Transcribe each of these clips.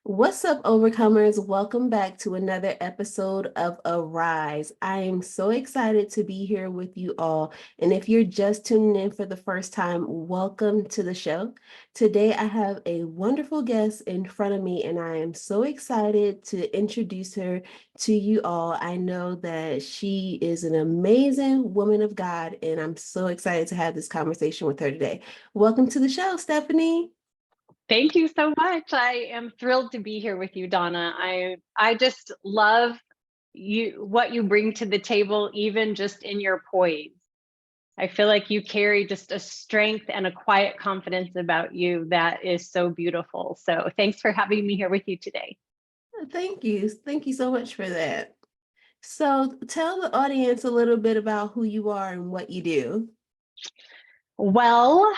What's up, overcomers? Welcome back to another episode of Arise. I am so excited to be here with you all. And if you're just tuning in for the first time, welcome to the show. Today, I have a wonderful guest in front of me, and I am so excited to introduce her to you all. I know that she is an amazing woman of God, and I'm so excited to have this conversation with her today. Welcome to the show, Stephanie. Thank you so much. I am thrilled to be here with you, Donna. I just love what you bring to the table, even just in your poise. I feel like you carry just a strength and a quiet confidence about you that is so beautiful. So thanks for having me here with you today. Thank you. Thank you so much for that. So tell the audience a little bit about who you are and what you do. Well,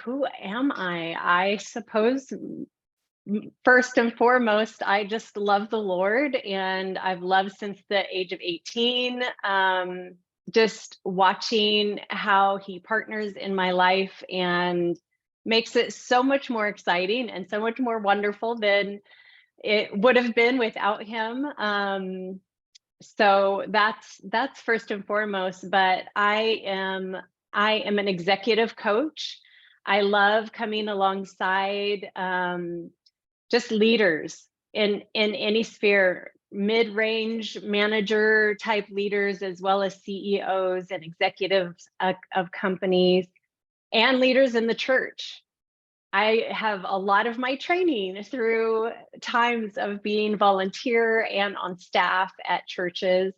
who am I? I suppose first and foremost, I just love the Lord, and I've loved since the age of 18. Just watching how He partners in my life and makes it so much more exciting and so much more wonderful than it would have been without Him. So that's first and foremost. But I am an executive coach. I love coming alongside just leaders in any sphere, mid-range manager type leaders, as well as CEOs and executives of companies and leaders in the church. I have a lot of my training through times of being volunteer and on staff at churches.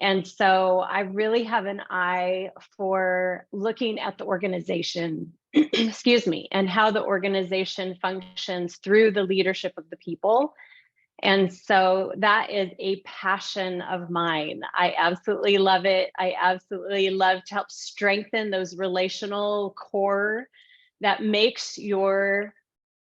And so I really have an eye for looking at the organization, excuse me, and how the organization functions through the leadership of the people. And so that is a passion of mine. I absolutely love it. I absolutely love to help strengthen those relational core that makes your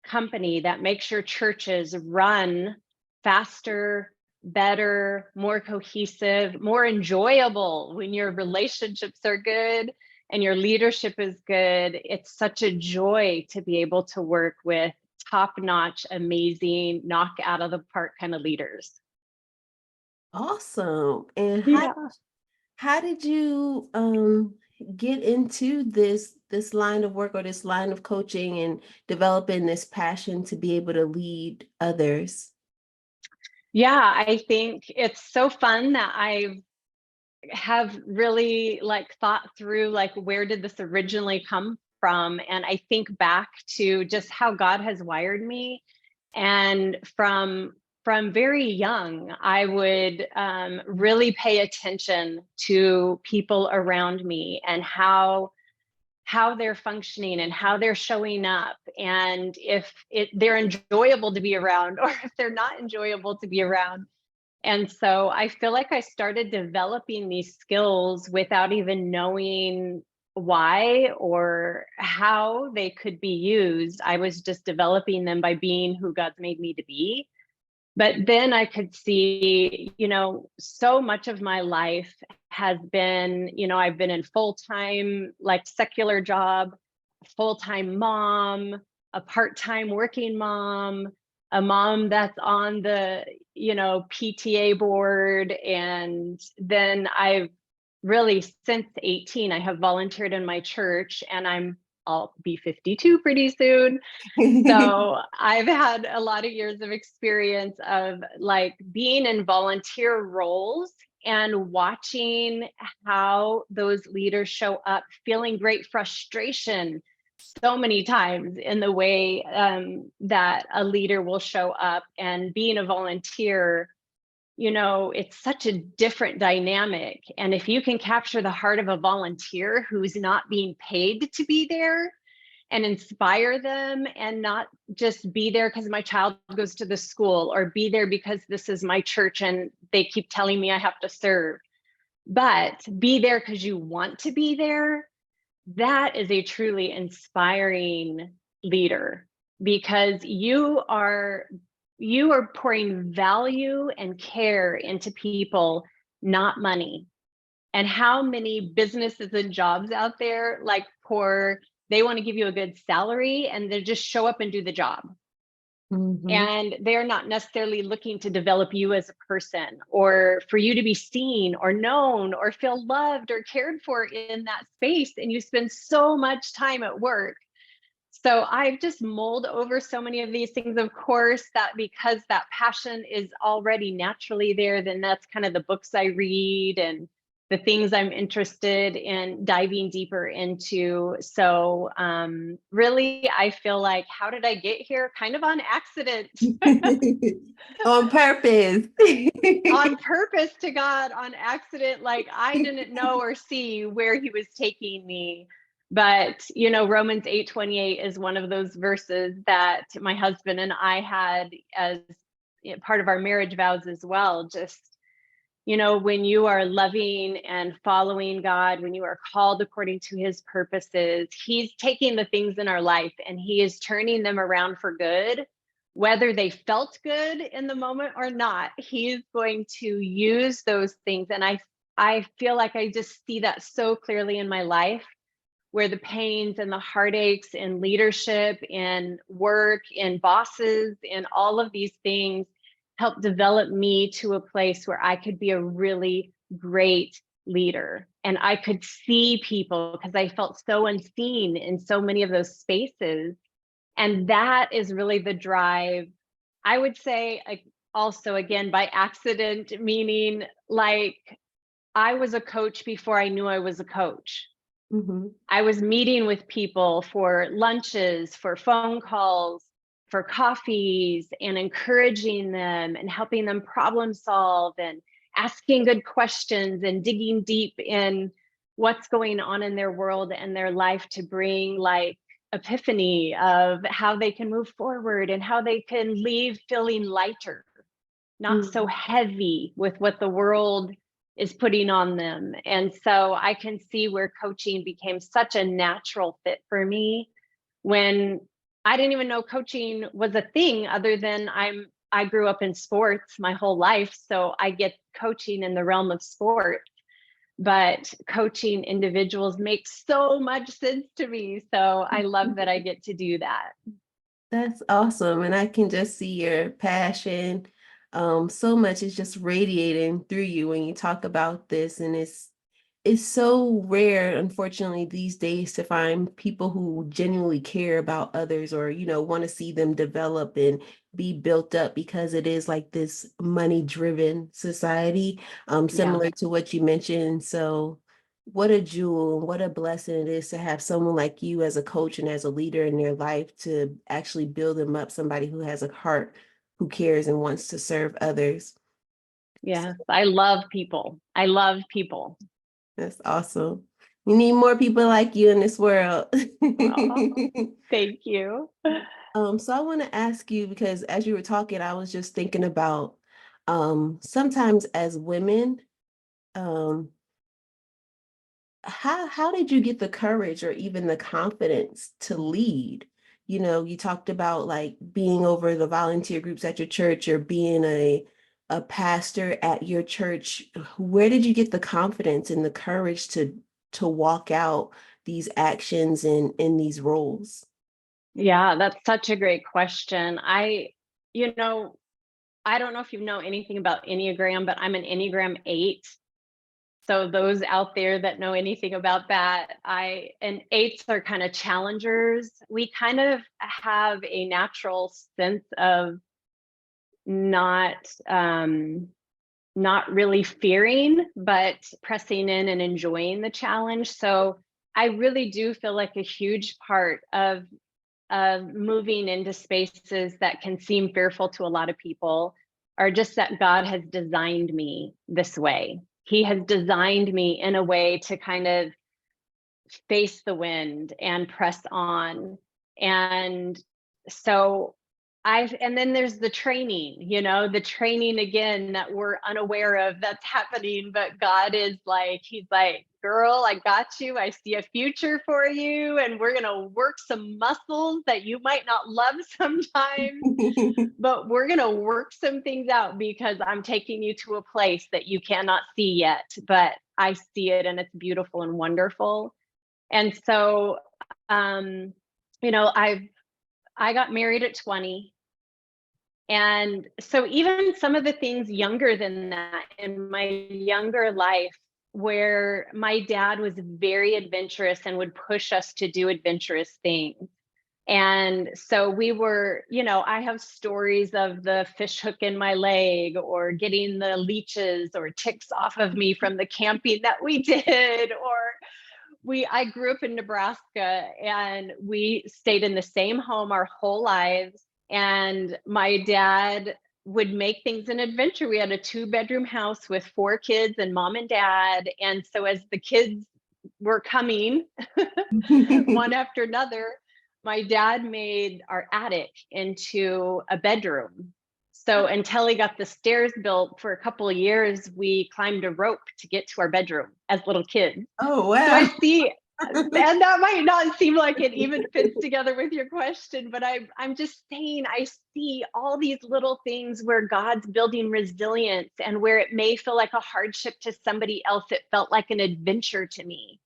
company, that makes your churches run faster, better, more cohesive, more enjoyable when your relationships are good and your leadership is good. It's such a joy to be able to work with top-notch, amazing, knock out of the park kind of leaders. Awesome. And Yeah. how did you get into this line of work or this line of coaching and developing this passion to be able to lead others? Yeah, I think it's so fun that I have really thought through where did this originally come from, and I think back to just how God has wired me. And from very young, I would really pay attention to people around me and how they're functioning and how they're showing up, and if they're enjoyable to be around or if they're not enjoyable to be around. And so I feel like I started developing these skills without even knowing why or how they could be used. I was just developing them by being who God's made me to be. But then I could see, so much of my life has been, I've been in full-time, secular job, full-time mom, a part-time working mom, a mom that's on the, PTA board. And then I've really, since 18, I have volunteered in my church, and I'll be 52 pretty soon. So I've had a lot of years of experience of being in volunteer roles and watching how those leaders show up, feeling great frustration so many times in the way that a leader will show up, and being a volunteer. It's such a different dynamic. And if you can capture the heart of a volunteer who's not being paid to be there, and inspire them, and not just be there because my child goes to the school, or be there because this is my church and they keep telling me I have to serve, but be there because you want to be there. That is a truly inspiring leader, because you are pouring value and care into people, not money. And how many businesses and jobs out there they want to give you a good salary and they just show up and do the job. Mhm. And they're not necessarily looking to develop you as a person or for you to be seen or known or feel loved or cared for in that space. And you spend so much time at work. So I've just mulled over so many of these things. Of course, that because that passion is already naturally there, then that's kind of the books I read and the things I'm interested in diving deeper into. So really, I feel like, how did I get here? Kind of on accident. On purpose. On purpose to God, on accident. Like I didn't know or see where he was taking me. But Romans 8:28 is one of those verses that my husband and I had as part of our marriage vows as well. Just when you are loving and following God, when you are called according to his purposes, he's taking the things in our life and he is turning them around for good. Whether they felt good in the moment or not, he's going to use those things. And I feel like I just see that so clearly in my life, where the pains and the heartaches in leadership, in work, in bosses, in all of these things helped develop me to a place where I could be a really great leader. And I could see people because I felt so unseen in so many of those spaces. And that is really the drive. I would say, also, again, by accident, meaning like I was a coach before I knew I was a coach. Mhm. I was meeting with people for lunches, for phone calls, for coffees, and encouraging them and helping them problem solve and asking good questions and digging deep in what's going on in their world and their life to bring like epiphany of how they can move forward and how they can leave feeling lighter, not so Mhm. heavy with what the world is putting on them. And so I can see where coaching became such a natural fit for me when I didn't even know coaching was a thing other than I grew up in sports my whole life, so I get coaching in the realm of sport, but coaching individuals makes so much sense to me. So I love that I get to do that. That's awesome. And I can just see your passion. So much is just radiating through you when you talk about this. And it's so rare, unfortunately, these days to find people who genuinely care about others or, want to see them develop and be built up because it is like this money-driven society, Yeah. similar to what you mentioned. So what a jewel, what a blessing it is to have someone like you as a coach and as a leader in their life to actually build them up, somebody who has a heart, who cares and wants to serve others. So Yes. I love people. I love people. that's awesome. We need more people like you in this world. Oh, thank you. So I want to ask you, because as you were talking, I was just thinking about sometimes as women, um, how did you get the courage or even the confidence to lead? You talked about like being over the volunteer groups at your church or being a pastor at your church. Where did you get the confidence and the courage to walk out these actions and in these roles? Yeah, that's such a great question. You know, I don't know if you know anything about Enneagram, but I'm an Enneagram 8. So those out there that know anything about that, and eights are kind of challengers. We kind of have a natural sense of not not really fearing, but pressing in and enjoying the challenge. So I really do feel like a huge part of moving into spaces that can seem fearful to a lot of people are just that God has designed me this way. He has designed me in a way to kind of face the wind and press on. And so and then there's the training, the training again that we're unaware of that's happening, but God is like, he's like, girl, I got you. I see a future for you. And we're going to work some muscles that you might not love sometimes, but we're going to work some things out because I'm taking you to a place that you cannot see yet, but I see it and it's beautiful and wonderful. And so, um, I got married at 20. And so even some of the things younger than that in my younger life, where my dad was very adventurous and would push us to do adventurous things. And so we were, I have stories of the fish hook in my leg or getting the leeches or ticks off of me from the camping that we did. I grew up in Nebraska and we stayed in the same home our whole lives. And my dad would make things an adventure. We had a 2-bedroom house with 4 kids and mom and dad. And so as the kids were coming one after another, my dad made our attic into a bedroom. So until he got the stairs built for a couple of years, we climbed a rope to get to our bedroom as little kids. Oh, So wow. I see, and that might not seem like it even fits together with your question, but I'm just saying I see all these little things where God's building resilience, and where it may feel like a hardship to somebody else, it felt like an adventure to me.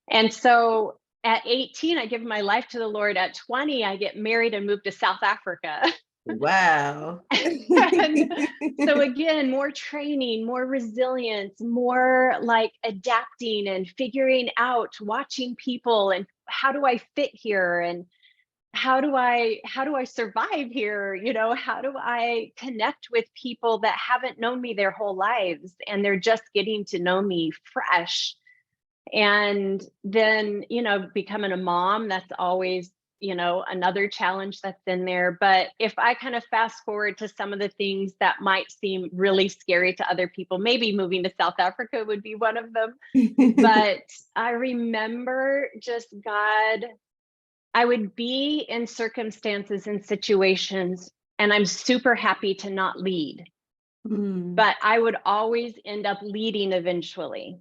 And so at 18, I give my life to the Lord. At 20, I get married and move to South Africa. Wow. And so again, more training, more resilience, more like adapting and figuring out, watching people, and how do I fit here, and how do I survive here? How do I connect with people that haven't known me their whole lives and they're just getting to know me fresh? And then, becoming a mom, that's always, another challenge that's in there. But if I kind of fast forward to some of the things that might seem really scary to other people, maybe moving to South Africa would be one of them. But I remember just God, I would be in circumstances and situations, and I'm super happy to not lead, Mm. but I would always end up leading eventually.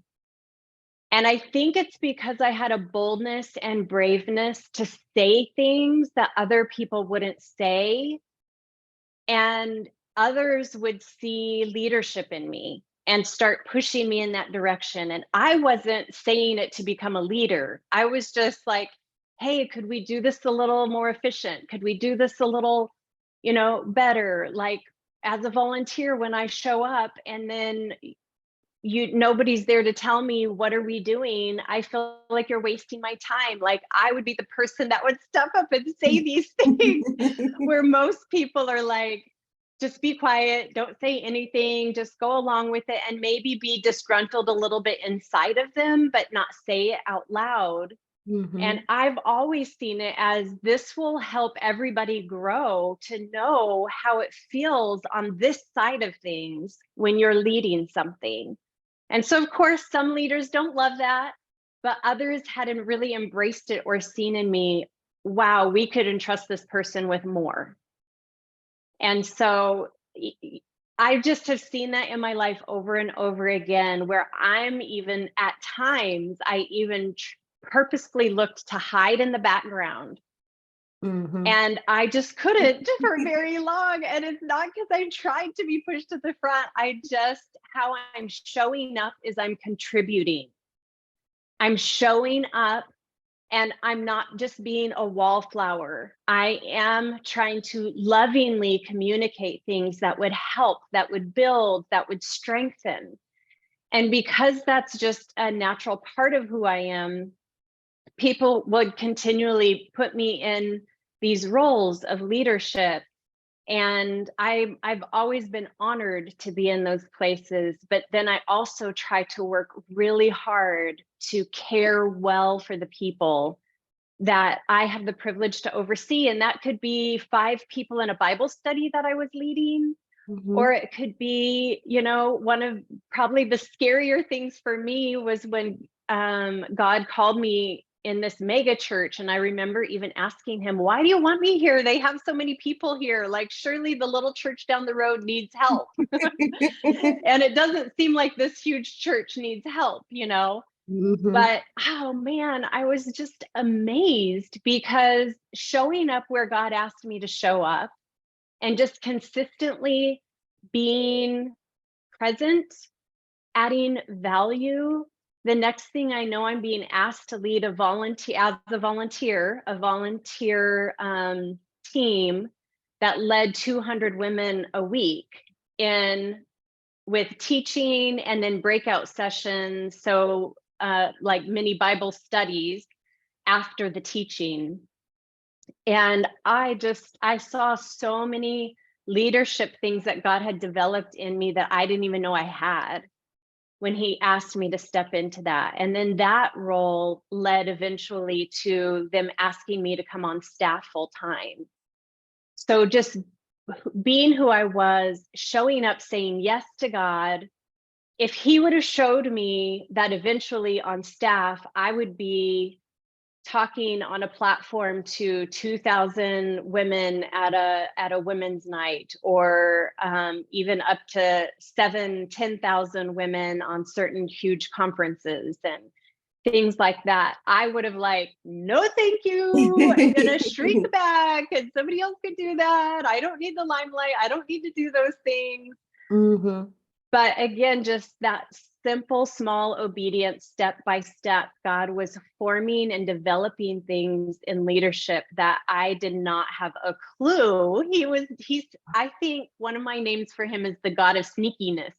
And I think it's because I had a boldness and braveness to say things that other people wouldn't say. And others would see leadership in me and start pushing me in that direction. And I wasn't saying it to become a leader. I was just like, hey, could we do this a little more efficient? Could we do this a little, better? Like, as a volunteer, when I show up and then nobody's there to tell me what are we doing, I feel like you're wasting my time. Like, I would be the person that would step up and say these things, where most people are like, just be quiet, don't say anything, just go along with it, and maybe be disgruntled a little bit inside of them, but not say it out loud. And Mhm. I've always seen it as, this will help everybody grow to know how it feels on this side of things when you're leading something. And so, of course, some leaders don't love that, but others hadn't really embraced it or seen in me, wow, we could entrust this person with more. And so I just have seen that in my life over and over again, where I'm even at times, I even purposefully looked to hide in the background. Mhm. And I just couldn't for very long. And it's not because I tried to be pushed to the front. How I'm showing up is I'm contributing. I'm showing up, and I'm not just being a wallflower. I am trying to lovingly communicate things that would help, that would build, that would strengthen. And because that's just a natural part of who I am, people would continually put me in these roles of leadership. And I've always been honored to be in those places, but then I also try to work really hard to care well for the people that I have the privilege to oversee. And that could be 5 people in a Bible study that I was leading, or Mhm. it could be, one of probably the scarier things for me was when God called me in this mega church. And I remember even asking him, why do you want me here? They have so many people here. Like, surely the little church down the road needs help. And it doesn't seem like this huge church needs help. Mhm. But oh man, I was just amazed, because showing up where God asked me to show up and just consistently being present, adding value. The next thing I know, I'm being asked to lead a volunteer team. that led 200 women a week in with teaching and then breakout sessions. So like mini Bible studies after the teaching. And I saw so many leadership things that God had developed in me that I didn't even know I had when he asked me to step into that. And then that role led eventually to them asking me to come on staff full time. So just being who I was, showing up, saying yes to God. If he would have showed me that eventually on staff, I would be talking on a platform to 2,000 women at a women's night, or even up to 10,000 women on certain huge conferences and things like that, I would have like, no, thank you. I'm gonna shrink back, and somebody else could do that. I don't need the limelight. I don't need to do those things. Mm-hmm. But again, just that simple, small obedience, step by step, God was forming and developing things in leadership that I did not have a clue. I think one of my names for him is the God of sneakiness.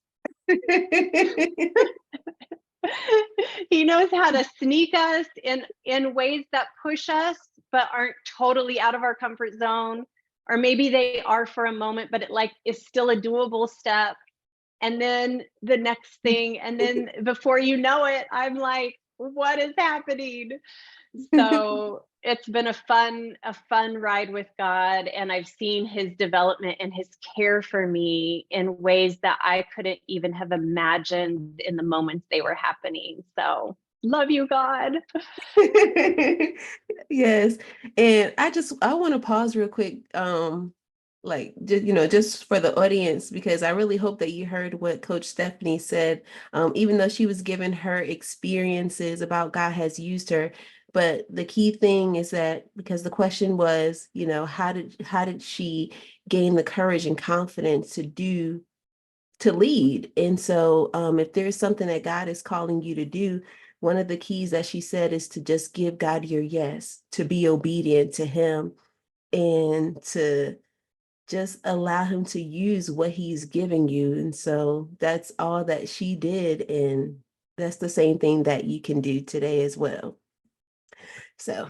He knows how to sneak us in ways that push us, but aren't totally out of our comfort zone. Or maybe they are for a moment, but it like is still a doable step. And then the next thing, and then before you know it, I'm like, what is happening? So it's been a fun ride with God, and I've seen his development and his care for me in ways that I couldn't even have imagined in the moments they were happening. So love you, God. Yes. And I want to pause real quick, like just for the audience, because I really hope that you heard what Coach Stephanie said, even though she was given her experiences about God has used her. But the key thing is that, because the question was, how did she gain the courage and confidence to lead? And so if there's something that God is calling you to do, one of the keys that she said is to just give God your yes, to be obedient to him, and to just allow him to use what he's giving you. And so that's all that she did. And that's the same thing that you can do today as well. So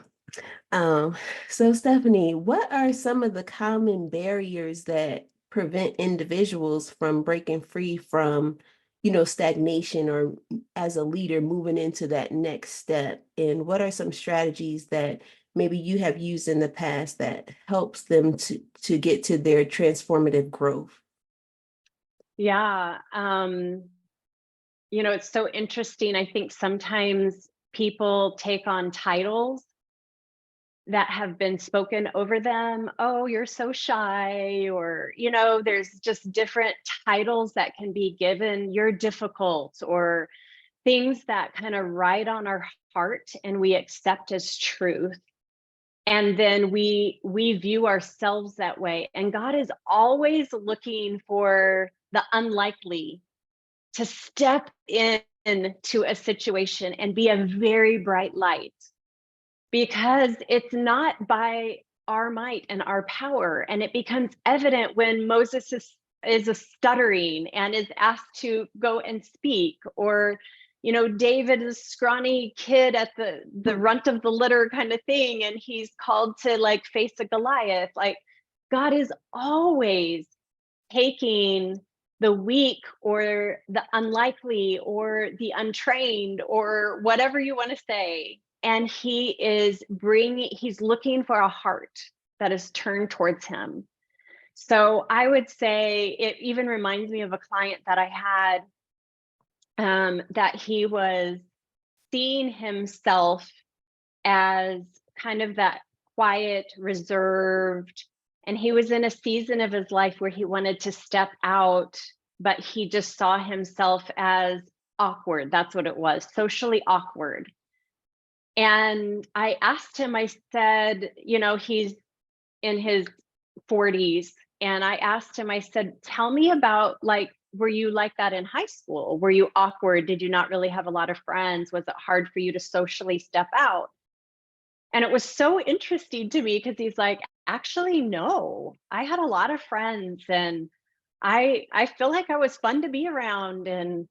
um, so Stephanie, what are some of the common barriers that prevent individuals from breaking free from, stagnation, or as a leader moving into that next step? And what are some strategies that maybe you have used in the past that helps them to get to their transformative growth? Yeah. It's so interesting. I think sometimes people take on titles that have been spoken over them. Oh, you're so shy, or, there's just different titles that can be given. You're difficult, or things that kind of ride on our heart and we accept as truth. And then we view ourselves that way. And God is always looking for the unlikely to step into a situation and be a very bright light, because it's not by our might and our power. And it becomes evident when Moses is a stuttering and is asked to go and speak, or David is a scrawny kid at the runt of the litter kind of thing, and he's called to like face a Goliath. Like, God is always taking the weak or the unlikely or the untrained or whatever you want to say, and he's looking for a heart that is turned towards him. So I would say it even reminds me of a client that I had, that he was seeing himself as kind of that quiet, reserved, and he was in a season of his life where he wanted to step out, but he just saw himself as awkward. That's what it was, socially awkward. And I asked him, I said, he's in his 40s. And I asked him, I said, tell me about, like, were you like that in high school? Were you awkward? Did you not really have a lot of friends? Was it hard for you to socially step out? And it was so interesting to me, because he's like, actually, no. I had a lot of friends, and I feel like I was fun to be around, and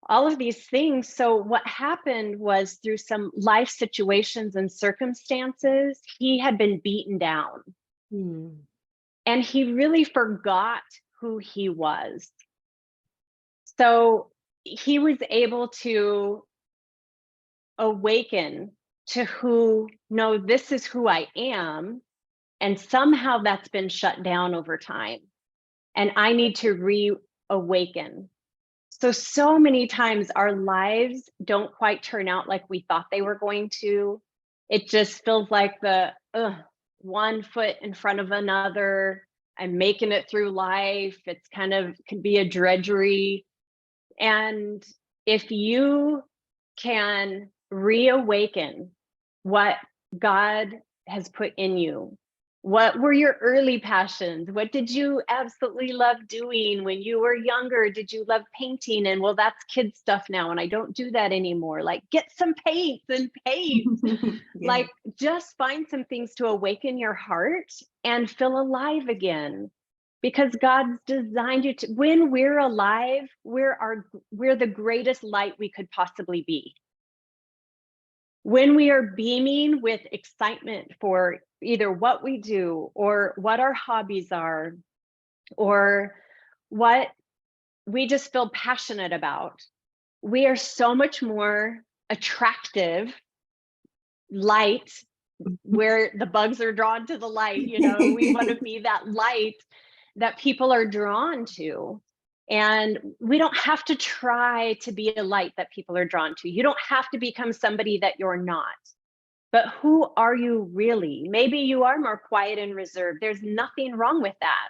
all of these things. So what happened was, through some life situations and circumstances, he had been beaten down, Mm. and he really forgot who he was. So he was able to awaken to who, no, this is who I am. And somehow that's been shut down over time. And I need to reawaken. So many times our lives don't quite turn out like we thought they were going to. It just feels like the one foot in front of another. I'm making it through life. It's kind of can be a drudgery. And if you can reawaken what God has put in you, what were your early passions? What did you absolutely love doing when you were younger? Did you love painting? And well, that's kid stuff now, and I don't do that anymore. Like, get some paints and paint. Yeah. Like, just find some things to awaken your heart and feel alive again, because God's designed you to. When we're alive, we're the greatest light we could possibly be. When we are beaming with excitement for either what we do or what our hobbies are, or what we just feel passionate about, we are so much more attractive light, where the bugs are drawn to the light. We want to be that light that people are drawn to. And we don't have to try to be a light that people are drawn to. You don't have to become somebody that you're not. But who are you really? Maybe you are more quiet and reserved. There's nothing wrong with that.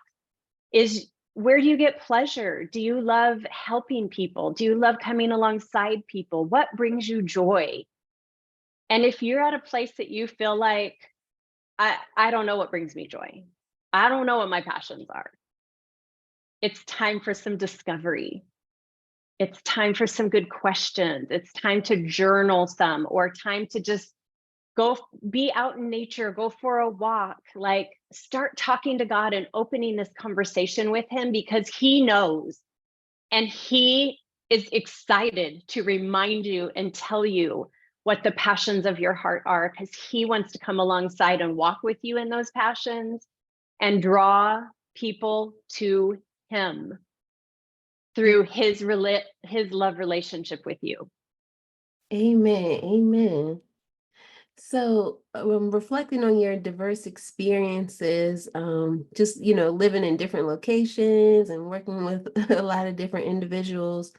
Is where do you get pleasure? Do you love helping people? Do you love coming alongside people? What brings you joy? And if you're at a place that you feel like, I don't know what brings me joy, I don't know what my passions are, it's time for some discovery. It's time for some good questions. It's time to journal some, or time to just go be out in nature, go for a walk, like start talking to God and opening this conversation with him, because he knows, and he is excited to remind you and tell you what the passions of your heart are, because he wants to come alongside and walk with you in those passions and draw people to him through his love relationship with you. Amen. Amen. So, reflecting on your diverse experiences, just, living in different locations and working with a lot of different individuals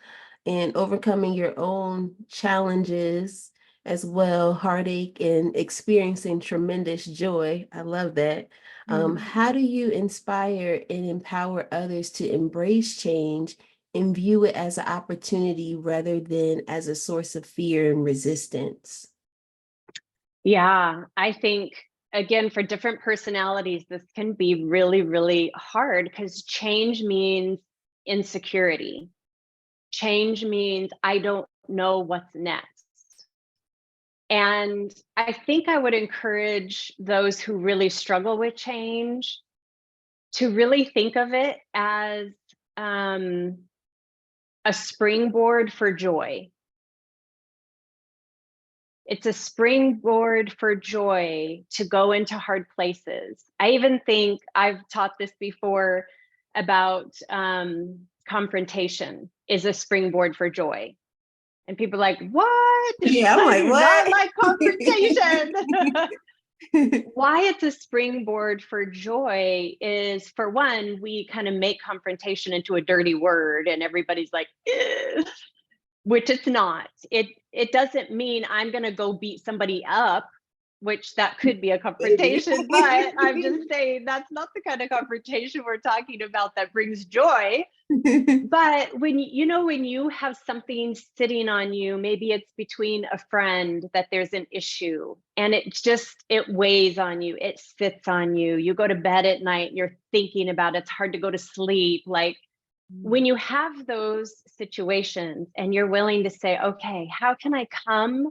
and overcoming your own challenges as well, heartache and experiencing tremendous joy. I love that. How do you inspire and empower others to embrace change and view it as an opportunity rather than as a source of fear and resistance? Yeah, I think, again, for different personalities, this can be really, really hard, because change means insecurity. Change means I don't know what's next. And I think I would encourage those who really struggle with change to really think of it as a springboard for joy. It's a springboard for joy to go into hard places. I even think I've taught this before about confrontation is a springboard for joy. And people are like, what? Yeah, I'm I like, do not what? like confrontation. Why it's a springboard for joy is, for one, we kind of make confrontation into a dirty word, and everybody's like, "Ugh," which it's not. It doesn't mean I'm going to go beat somebody up, which that could be a Maybe. confrontation, but I'm just saying that's not the kind of confrontation we're talking about that brings joy. But when when you have something sitting on you, maybe it's between a friend that there's an issue, and it weighs on you, it sits on you. You go to bed at night and you're thinking about it. It's hard to go to sleep. Like, when you have those situations and you're willing to say, okay, how can I come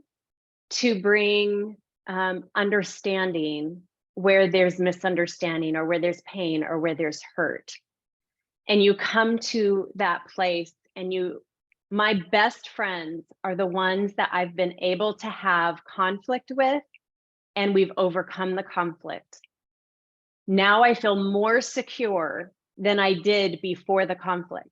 to bring understanding where there's misunderstanding or where there's pain or where there's hurt. And you come to that place and my best friends are the ones that I've been able to have conflict with, and we've overcome the conflict. Now I feel more secure than I did before the conflict.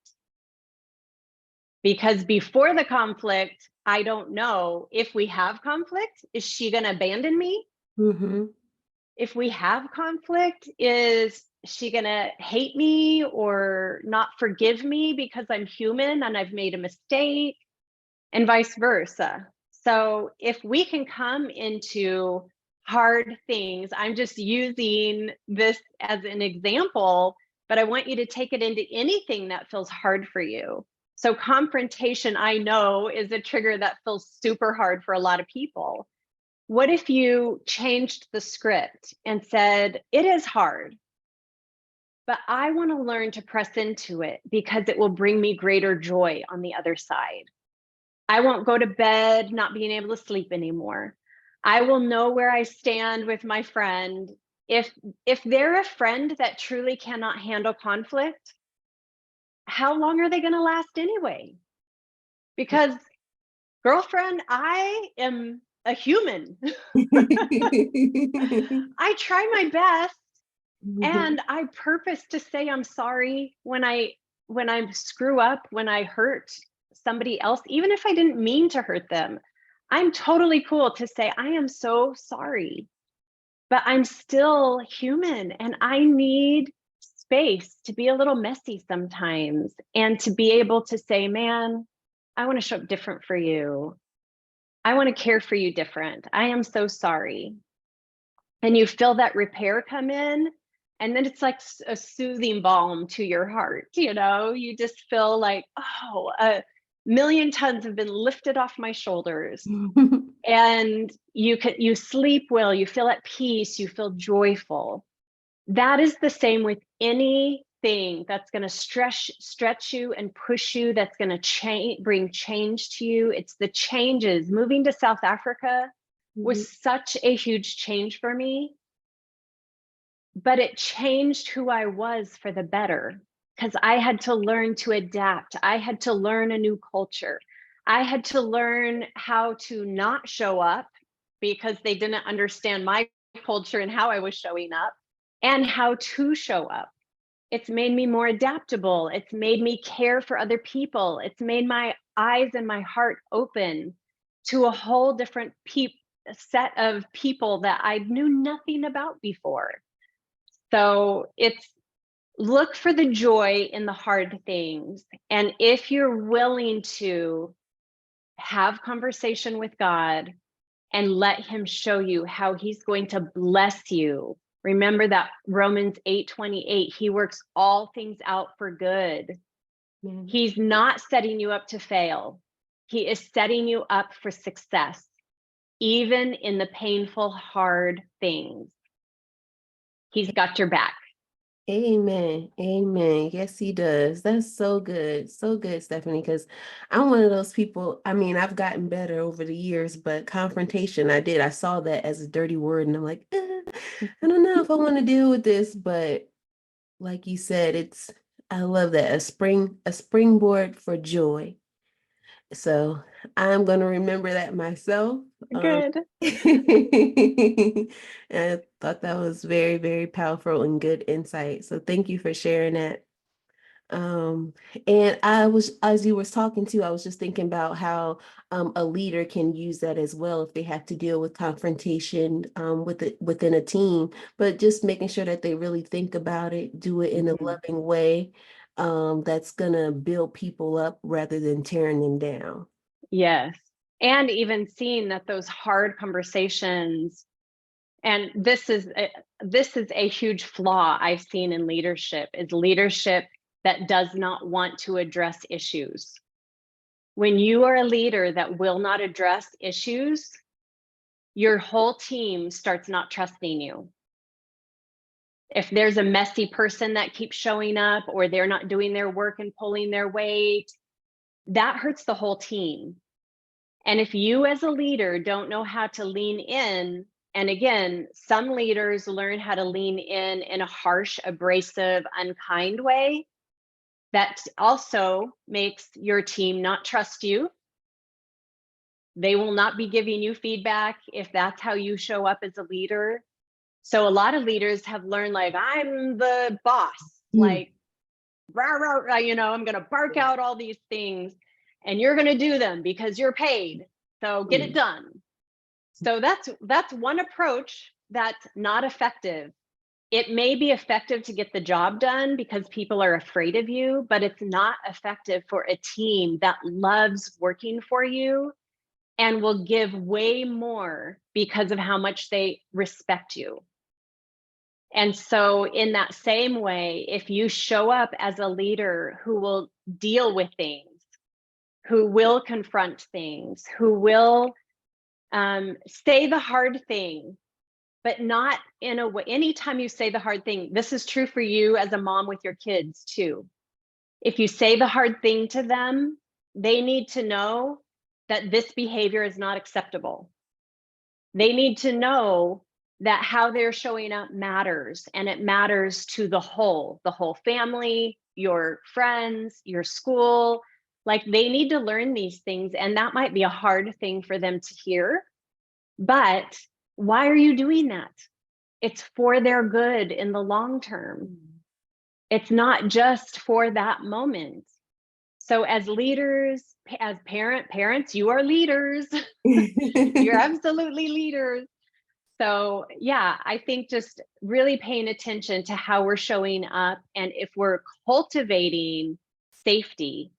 Because before the conflict, I don't know if we have conflict, is she going to abandon me? Mm-hmm. If we have conflict, is she going to hate me or not forgive me because I'm human and I've made a mistake, and vice versa. So if we can come into hard things, I'm just using this as an example, but I want you to take it into anything that feels hard for you. So confrontation, I know, is a trigger that feels super hard for a lot of people. What if you changed the script and said, it is hard, but I want to learn to press into it because it will bring me greater joy on the other side. I won't go to bed not being able to sleep anymore. I will know where I stand with my friend. If they're a friend that truly cannot handle conflict, how long are they going to last anyway? Because girlfriend, I am a human. I try my best, Mm-hmm. and I purpose to say I'm sorry when I screw up, when I hurt somebody else, even if I didn't mean to hurt them. I'm totally cool to say I am so sorry, but I'm still human and I need space to be a little messy sometimes and to be able to say, man, I want to show up different for you. I want to care for you different. I am so sorry. And you feel that repair come in, and then it's like a soothing balm to your heart. You just feel like, oh, a million tons have been lifted off my shoulders, and you sleep well, you feel at peace, you feel joyful. That is the same with anything that's going to stretch you and push you, that's going to bring change to you. It's the changes. Moving to South Africa was such a huge change for me, but it changed who I was for the better, because I had to learn to adapt. I had to learn a new culture. I had to learn how to not show up because they didn't understand my culture and how I was showing up, and how to show up. It's made me more adaptable. It's made me care for other people. It's made my eyes and my heart open to a whole different set of people that I knew nothing about before. So it's look for the joy in the hard things. And if you're willing to have conversation with God and let him show you how he's going to bless you. Remember that Romans 8:28, he works all things out for good. He's not setting you up to fail. He is setting you up for success, even in the painful, hard things. He's got your back. Amen. Amen. Yes, he does. That's so good. So good, Stephanie, because I'm one of those people. I mean, I've gotten better over the years, but confrontation, I saw that as a dirty word, and I'm like, I don't know if I want to deal with this. But like you said, I love that. A springboard for joy. So I'm going to remember that myself. Good. And I thought that was very, very powerful and good insight. So thank you for sharing that. Um, and as you was talking to, I was just thinking about how a leader can use that as well if they have to deal with confrontation within a team, but just making sure that they really think about it, do it in a loving way, that's gonna build people up rather than tearing them down. Yes. And even seeing that those hard conversations, and this is a huge flaw I've seen in leadership, is leadership that does not want to address issues. When you are a leader that will not address issues, your whole team starts not trusting you. If there's a messy person that keeps showing up, or they're not doing their work and pulling their weight, that hurts the whole team. And if you as a leader don't know how to lean in And again, some leaders learn how to lean in a harsh, abrasive, unkind way that also makes your team not trust you. They will not be giving you feedback if that's how you show up as a leader. So a lot of leaders have learned, like, I'm the boss, Mm. like, rah, rah, rah, I'm going to bark out all these things and you're going to do them because you're paid. So get it Mm. done. So that's one approach that's not effective. It may be effective to get the job done because people are afraid of you, but it's not effective for a team that loves working for you and will give way more because of how much they respect you. And so, in that same way, if you show up as a leader who will deal with things, who will confront things, who will say the hard thing, but not in a way, anytime you say the hard thing, this is true for you as a mom with your kids too. If you say the hard thing to them, they need to know that this behavior is not acceptable. They need to know that how they're showing up matters, and it matters to the whole family, your friends, your school. Like, they need to learn these things, and that might be a hard thing for them to hear. But why are you doing that? It's for their good in the long term. It's not just for that moment. So as leaders, as parents, you are leaders. You're absolutely leaders. So yeah, I think just really paying attention to how we're showing up, and if we're cultivating safety,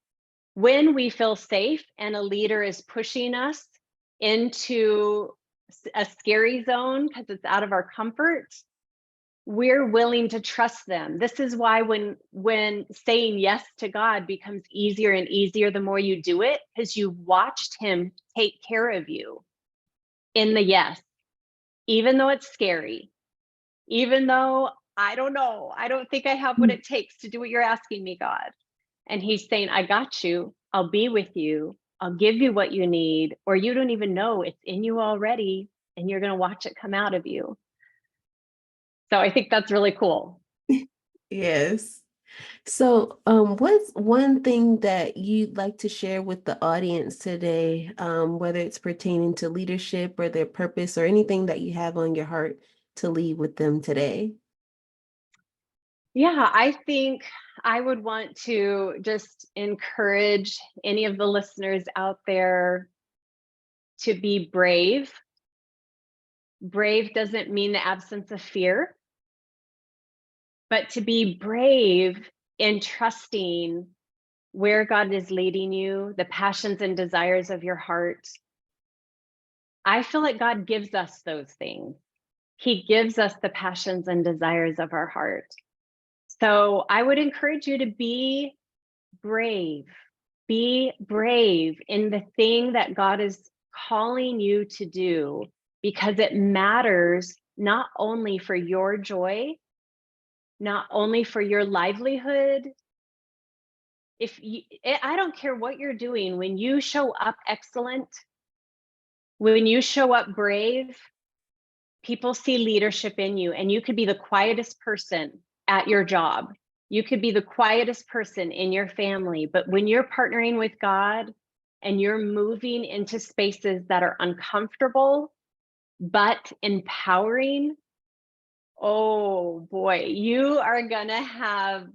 when we feel safe and a leader is pushing us into a scary zone because it's out of our comfort, we're willing to trust them. This is why when saying yes to God becomes easier and easier the more you do it, because you've watched him take care of you in the yes, even though it's scary, even though I don't know, I don't think I have what it takes to do what you're asking me, God. And he's saying, I got you. I'll be with you. I'll give you what you need, or you don't even know it's in you already, and you're going to watch it come out of you. So I think that's really cool. Yes. So, what's one thing that you'd like to share with the audience today, whether it's pertaining to leadership or their purpose or anything that you have on your heart to leave with them today? Yeah, I think I would want to just encourage any of the listeners out there to be brave. Brave doesn't mean the absence of fear, but to be brave in trusting where God is leading you, the passions and desires of your heart. I feel like God gives us those things. He gives us the passions and desires of our heart. So I would encourage you to be brave. Be brave in the thing that God is calling you to do, because it matters not only for your joy, not only for your livelihood. I don't care what you're doing, when you show up excellent, when you show up brave, people see leadership in you, and you could be the quietest person at your job. You could be the quietest person in your family, but when you're partnering with God and you're moving into spaces that are uncomfortable but empowering, oh boy, you're going to have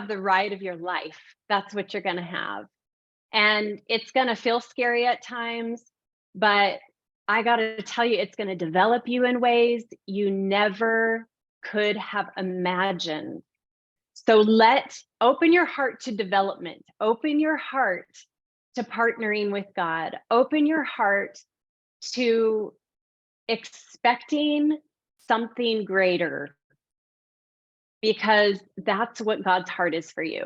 the ride of your life. That's what you're going to have. And it's going to feel scary at times, but I got to tell you, it's going to develop you in ways you never could have imagined. So open your heart to development, open your heart to partnering with God, open your heart to expecting something greater, because that's what God's heart is for you.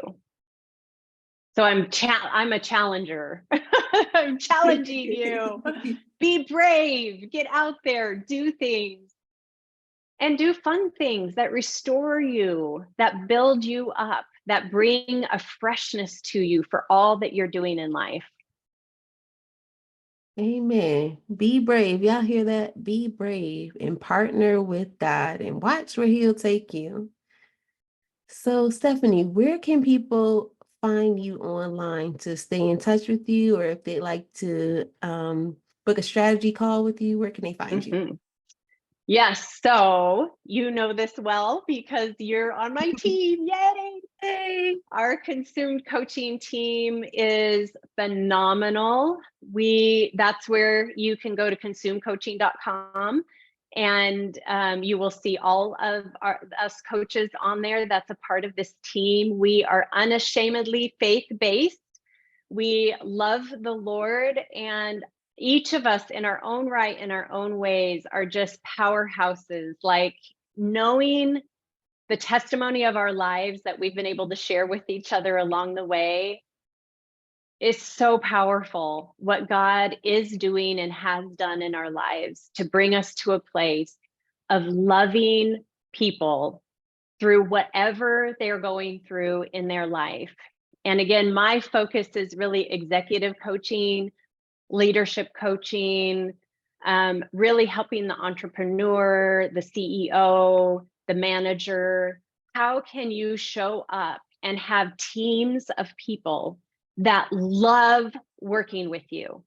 So I'm a challenger. I'm challenging you. Be brave, get out there, do things, and do fun things that restore you, that build you up, that bring a freshness to you for all that you're doing in life. Amen. Be brave. Y'all hear that? Be brave and partner with God and watch where He'll take you. So, Stephanie, where can people find you online to stay in touch with you, or if they like to book a strategy call with you, where can they find you? Mhm. Yes, so you know this well because you're on my team. Yay! Hey. Our consumed coaching team is phenomenal. That's where you can go to consumecoaching.com and you will see all of us coaches on there. That's a part of this team. We are unashamedly faith-based. We love the Lord, and each of us in our own right, in our own ways, are just powerhouses. Like knowing the testimony of our lives that we've been able to share with each other along the way is so powerful. What God is doing and has done in our lives to bring us to a place of loving people through whatever they're going through in their life. And again, my focus is really executive coaching, leadership coaching, really helping the entrepreneur, the CEO, the manager. How can you show up and have teams of people that love working with you?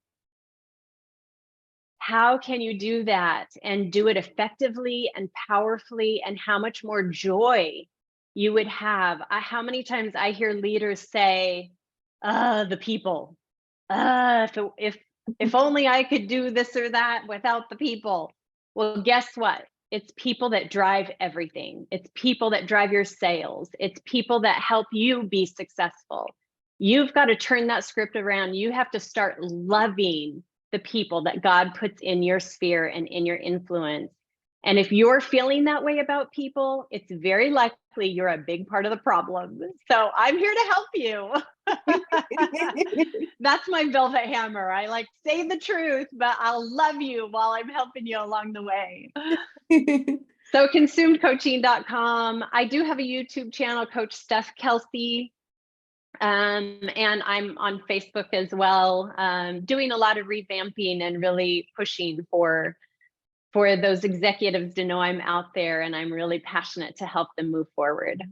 How can you do that and do it effectively and powerfully, and how much more joy you would have? How many times I hear leaders say, the people, if only I could do this or that without the people. Well, guess what? It's people that drive everything. It's people that drive your sales. It's people that help you be successful. You've got to turn that script around. You have to start loving the people that God puts in your sphere and in your influence. And if you're feeling that way about people, it's very likely you're a big part of the problem. So I'm here to help you. That's my velvet hammer. I like say the truth, but I'll love you while I'm helping you along the way. So consumedcoaching.com. I do have a YouTube channel, Coach Steph Kelsey. And I'm on Facebook as well, doing a lot of revamping and really pushing for those executives to know I'm out there and I'm really passionate to help them move forward.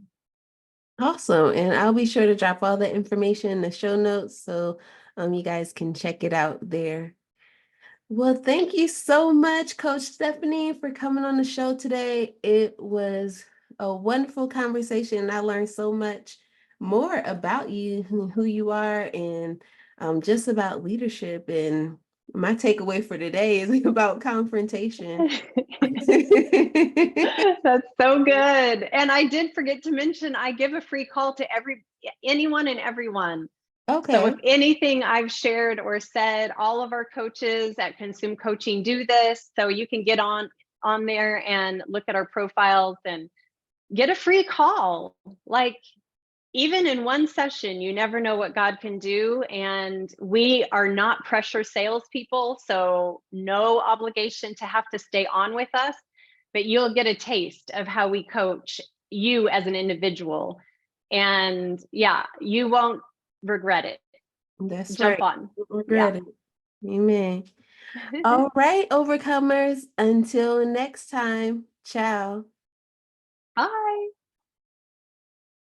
Awesome. And I'll be sure to drop all the information in the show notes so you guys can check it out there. Well, thank you so much, Coach Stephanie, for coming on the show today. It was a wonderful conversation. I learned so much more about you, who you are, and just about leadership. And my takeaway for today is about confrontation. That's so good. And I did forget to mention, I give a free call to anyone and everyone. So if Okay. anything I've shared or said, all of our coaches at Consume Coaching do this. So you can get on there and look at our profiles and get a free call. Like even in one session, you never know what God can do. And we are not pressure salespeople, so no obligation to have to stay on with us, but you'll get a taste of how we coach you as an individual. And yeah, you won't regret it. That's Jump right. on. Don't Yeah. regret it. Amen. All right, overcomers. Until next time. Ciao. Bye.